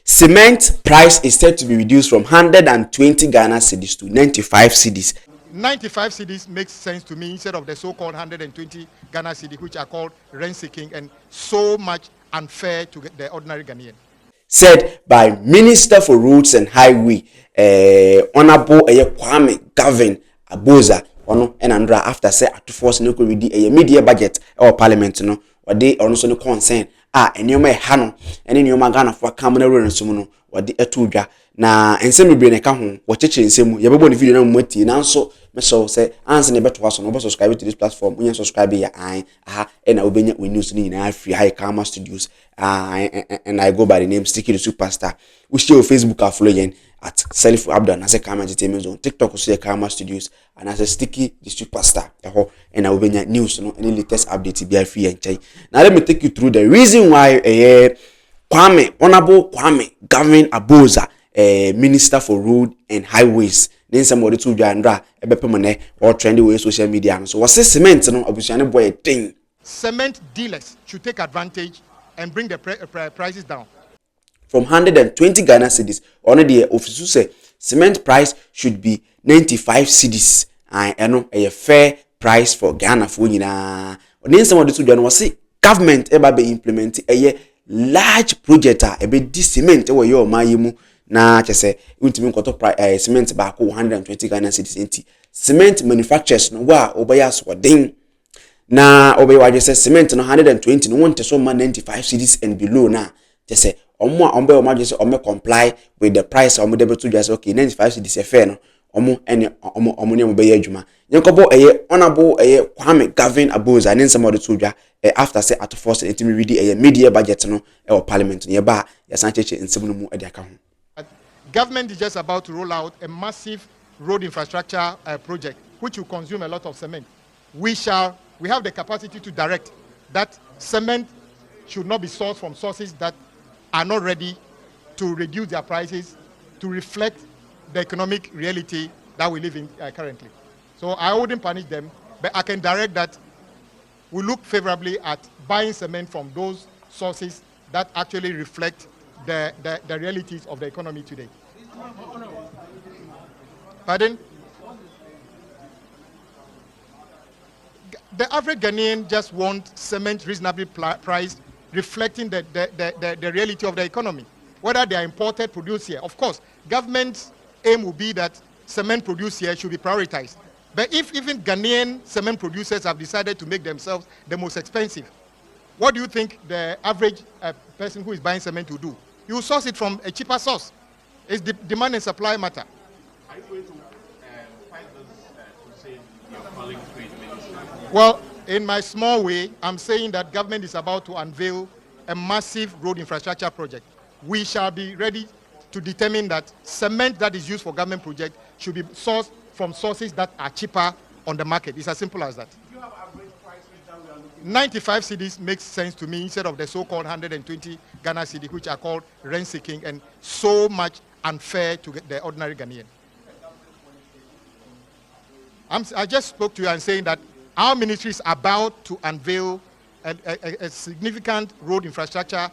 Cement price is said to be reduced from 120 Ghana cedis to 95 cedis. 95 cedis makes sense to me instead of the so-called 120 Ghana cedi, which are called rent-seeking and so much unfair to the ordinary Ghanaian. Said by Minister for Roads and Highway, Honorable Kwame Gavin Aboza. Ono enandra after say at force no could read a media budget or parliament no or they also no concern enema hano ene nyoma Ghana for camera run sumuno or the etudwa na ensem be ne ka ho wo cheche ensem yebebo ne video na mmati na nso me so say answer ne beto aso no bo subscribe to this platform unye subscribe ya na obenya we news ni na free high camera studios and I go by the name Sticky the Superstar. We share Facebook follow yen at Self Abdul as a camera entertainment zone, TikTok also a camera studios and as a Sticky the Superstar. And I will be news no any latest update be free and chai. Now let me take you through the reason why Honorable Kwame Gavin Aboza, Minister for Road and Highways, then somebody to Jandra ebepemone or trendy way social media. So what's cement no obusiane boy thing. Cement dealers should take advantage and bring the prices down. From 120 Ghana cedis, on the official say cement price should be 95 cedis. I know a fair price for Ghana for yina. Then some of the two was say government eba be implement a large project ebe this cement ewe yo mayimu na chese untimi nkoto cement back 120 Ghana cedis enti cement manufacturers no wa obaya so den na obewa je say cement no 120 no want so 95 cedis and below na just say omo just omo comply with the price omo debe to just okay 95 cedis fair no omo ene omo ne omo be adwuma nyenkobo honorable Kwame Gavin Aboza and some of the to after say at force intimi ready media budget no parliament ne ba ya san cheche nsem no mu ade aka ho. Government is just about to roll out a massive road infrastructure project which will consume a lot of cement. We have the capacity to direct that cement should not be sourced from sources that are not ready to reduce their prices to reflect the economic reality that we live in currently. So I wouldn't punish them, but I can direct that we look favorably at buying cement from those sources that actually reflect the realities of the economy today. Pardon? The average Ghanaian just wants cement reasonably priced, reflecting the reality of the economy. Whether they are imported, produced here. Of course, government's aim will be that cement produced here should be prioritized. But if even Ghanaian cement producers have decided to make themselves the most expensive, what do you think the average person who is buying cement will do? You will source it from a cheaper source. It's the demand and supply matter. Are you going to fight this to say you're calling trade minister? Well, in my small way, I'm saying that government is about to unveil a massive road infrastructure project. We shall be ready to determine that cement that is used for government project should be sourced from sources that are cheaper on the market. It's as simple as that. Do you have average price that we are looking 95 cedis makes sense to me instead of the so-called 120 Ghana cedi, which are called rent-seeking and so much unfair to the ordinary Ghanaian. I just spoke to you and saying that our ministry is about to unveil a significant road infrastructure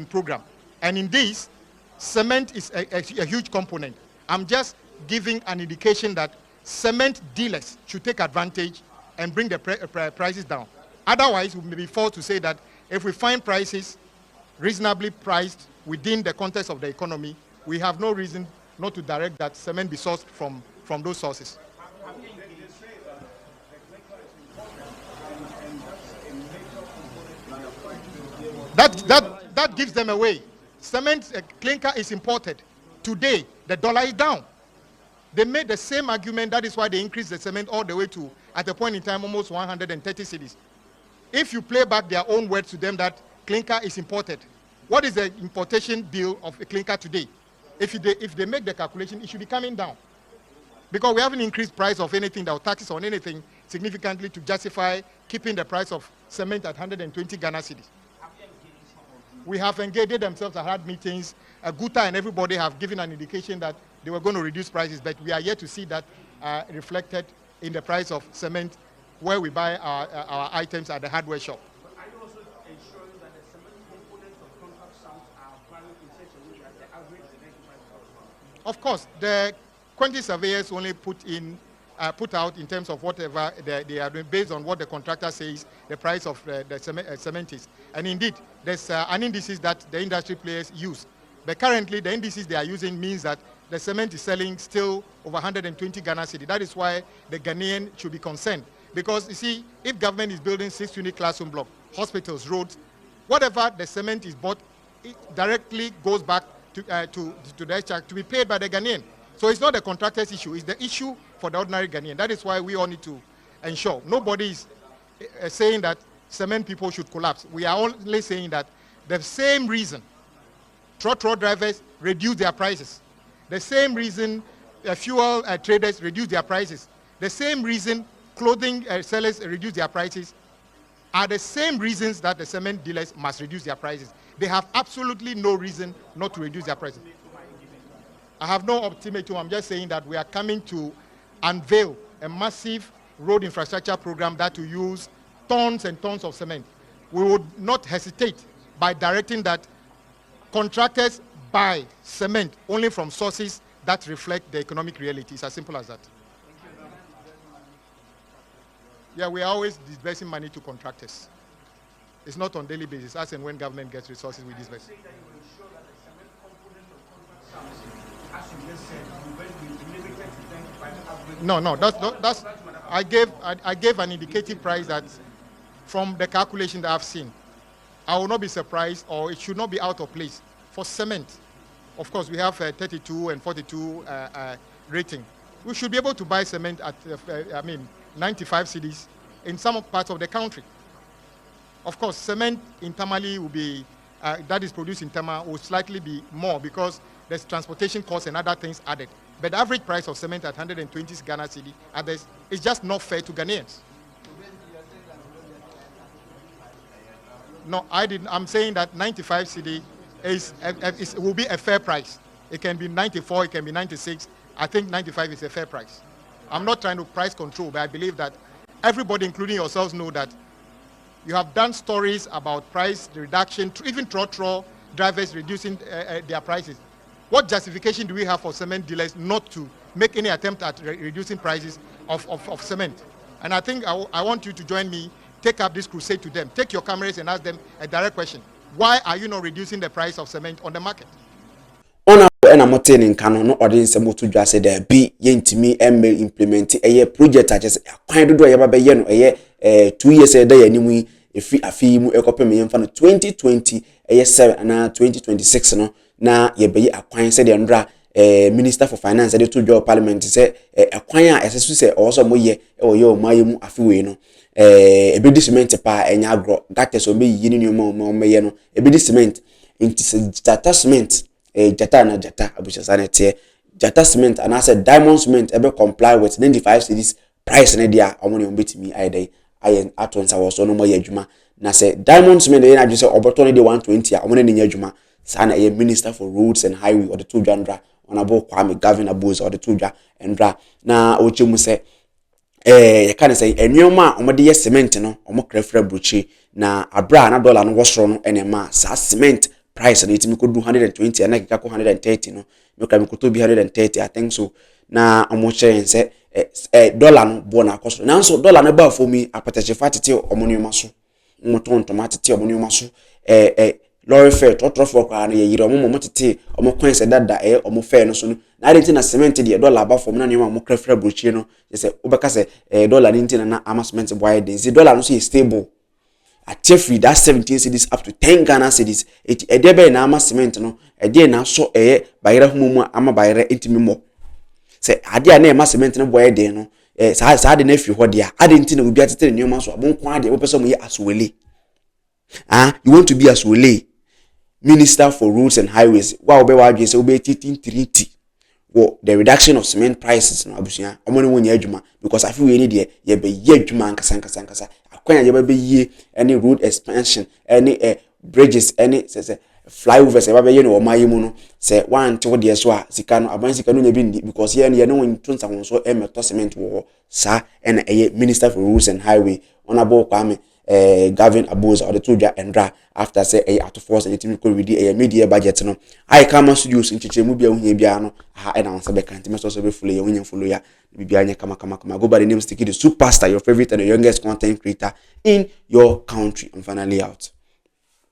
program. And in this, cement is a huge component. I'm just giving an indication that cement dealers should take advantage and bring the prices down. Otherwise, we may be forced to say that if we find prices reasonably priced within the context of the economy, we have no reason not to direct that cement be sourced from those sources. That gives them away. Cement clinker is imported. Today, the dollar is down. They made the same argument. That is why they increased the cement all the way to, at a point in time, almost 130 cedis. If you play back their own words to them that clinker is imported, what is the importation bill of a clinker today? If they make the calculation, it should be coming down. Because we haven't increased price of anything, or taxes on anything significantly to justify keeping the price of cement at 120 Ghana cedis. We have engaged, they themselves have had meetings. Guta and everybody have given an indication that they were going to reduce prices, but we are yet to see that reflected in the price of cement where we buy our items at the hardware shop. But are you also ensuring that the cement components of contract sums are valued Of course, the quantity surveyors only put out in terms of whatever they are doing based on what the contractor says the price of the cement is. And indeed, there's an indices that the industry players use. But currently, the indices they are using means that the cement is selling still over 120 Ghana cedi. That is why the Ghanaian should be concerned. Because you see, if government is building 6 unit classroom block, hospitals, roads, whatever the cement is bought, it directly goes back to the extract to be paid by the Ghanaian. So it's not the contractor's issue, it's the issue for the ordinary Ghanaian. That is why we all need to ensure. Nobody is saying that cement people should collapse. We are only saying that the same reason truck drivers reduce their prices, the same reason fuel traders reduce their prices, the same reason clothing sellers reduce their prices are the same reasons that the cement dealers must reduce their prices. They have absolutely no reason not to reduce their prices. I have no ultimatum. I'm just saying that we are coming to unveil a massive road infrastructure program that will use tons and tons of cement. We would not hesitate by directing that contractors buy cement only from sources that reflect the economic reality. It's as simple as that. Yeah, we are always disbursing money to contractors. It's not on daily basis. As and when government gets resources, we disburse. No. That's. I gave an indicative price that, from the calculation that I've seen, I will not be surprised, or it should not be out of place for cement. Of course, we have 32 and 42 rating. We should be able to buy cement at 95 cedis in some parts of the country. Of course, cement in Tamale will be, that is produced in Tama, will slightly be more because there's transportation costs and other things added. But the average price of cement at 120 Ghana cedi others is just not fair to Ghanaians. No, I'm saying that 95 cedi will be a fair price. It can be 94, it can be 96. I think 95 is a fair price. I'm not trying to price control, but I believe that everybody, including yourselves, know that you have done stories about price reduction, even truck drivers reducing their prices. What justification do we have for cement dealers not to make any attempt at reducing prices of cement? And I think I want you to join me, take up this crusade to them. Take your cameras and ask them a direct question. Why are you not reducing the price of cement on the market? Na motene nkano no audience moto dwa se da bi yentimi email implement project aje kwan dodo ye ba ye no 2 years da ya nimu efi afi mu ekopem ye mfa no 2020 7 na 2026 no na ye be akwan se de ndra minister for finance de to dwa parliament se akwan a esesu se also mo ye ye o maye mu afi we no ebedi cement pa enya agro that so be yi ni mo ye no ebedi cement inti data cement jata na jata abushasane tie jata cement and I said diamond cement ebe comply with 95 cedis price na dia omoni ombetimi aidai ayen atonsa wo so no mo yadwuma na say diamond cement na adwese oboto ne de 120 a omoni ne yadwuma sa na minister for roads and highway or the two jandra onabo Kwame governor boys or the two ja endra na ochemu say ye kan say enwoma omode ye cement no omokrafra bruchi na abra na dollar no wosoro no enema sa cement price na itimi kodu 120 and kika ko 130 no me ka me koto bi 130 I think so na omoche say dollar no bo na koso na so dollar na ba for me apatache fatete omonuma so moton tomatete omonuma so lorry fare trotro for kwa na yiri omo tete omo kwan se dada omo fare no so no na adenti na cement de dollar ba for me na nyoma mo krafra brochie no say obeka say dollar ni ntina na ama cement boy den say dollar no so stable at free that 17 cedis up to 10 Ghana cedis it edebe na ama cement no ede na so bayira humu ama bayira intimi mo say ade na ema cement no boy den no sa de na fi ho de ade nti na obi atete ne nyoma so abon ade wo pese mo ye aswele you want to be aswele minister for roads and highways wa obe wa adwe say obe 1330 wo the reduction of cement prices no abusia omoni wonya adwuma because afi we ni de ye be ye adwuma nkasa akwan ye be ye any road expansion any bridges any say flyovers e ba be ye no omaye mu no say one to de so a sika no aban sika no nya bi because ye no won tunsa won so meto cement wo sa and minister for roads and highway onabo Kwame Gavin Aboza or the two Endra after say out of force and team could read a media budget no I come studios in Chichimubia Biano and answer the cantimas also be fully winning follow ya Bibianya kama go by the name Sticky the superstar, your favorite and the youngest content creator in your country. I'm finally out.